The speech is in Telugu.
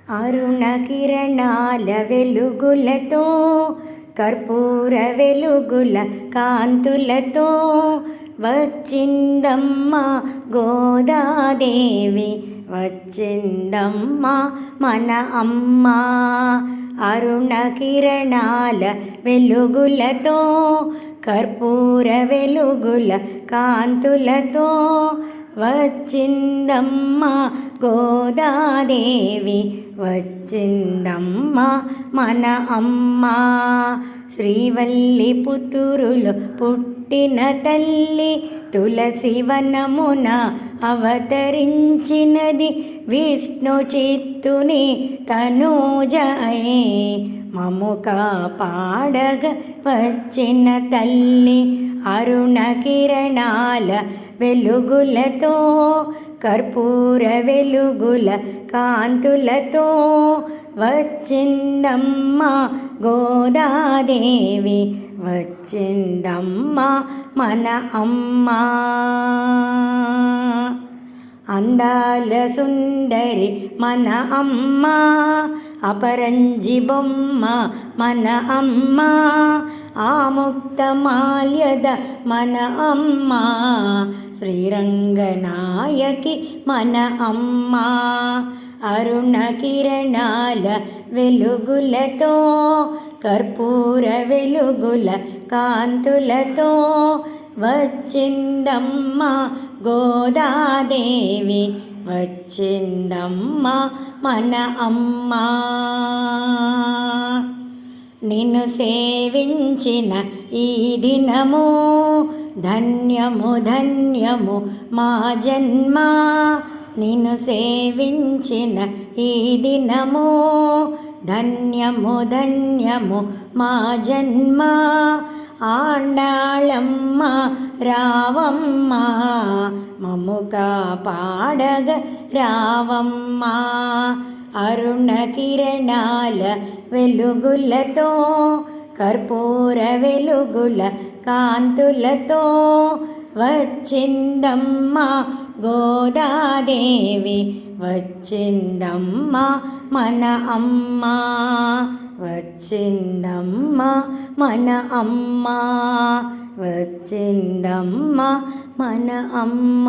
అరుణ కిరణాల వెలుగులతో కర్పూర వెలుగుల కాంతులతో వచ్చిందమ్మ గోదాదేవి, వచ్చిందమ్మ మన అమ్మ. అరుణ కిరణాల వెలుగులతో కర్పూర వెలుగుల కాంతులతో వచ్చిందమ్మ గోదాదేవి, వచ్చిందమ్మ మన అమ్మ. శ్రీవల్లి పుత్రులు పుట్టిన తల్లి తులసి వనమున అవతరించినది, విష్ణు చిత్తుని తనూజాయే మము కాపాడగ వచ్చిన తల్లి. అరుణ కిరణాల వెలుగులతో కర్పూర వెలుగుల కాంతులతో వచ్చిందమ్మ గోదాదేవి, వచ్చిందమ్మ మన అమ్మ. అందాల సుందరి మన అమ్మ, అపరంజి బొమ్మ మన అమ్మ, ఆముక్తమాల్యద మన అమ్మ, శ్రీరంగనాయకి మన అమ్మ. అరుణ కిరణాల వెలుగులతో కర్పూర వెలుగుల కాంతులతో వచ్చిందమ్మ గోదాదేవి, వచ్చిందమ్మ మన అమ్మ. నిన్ను సేవించిన ఈ దినము ధన్యము ధన్యము మా జన్మ. నిన్ను సేవించిన ఈ దినము ధన్యము ధన్యము మా జన్మ. ఆండాళమ్మ రావమ్మ, మము కాపాడగ రావమ్మ. అరుణ కిరణాల వెలుగులతో కర్పూర వెలుగుల కాంతులతో వచ్చిందమ్మ గోదాదేవి, వచ్చిందమ్మ మన అమ్మ, వచ్చిందమ్మ మన అమ్మ, వచ్చిందమ్మ మన అమ్మ.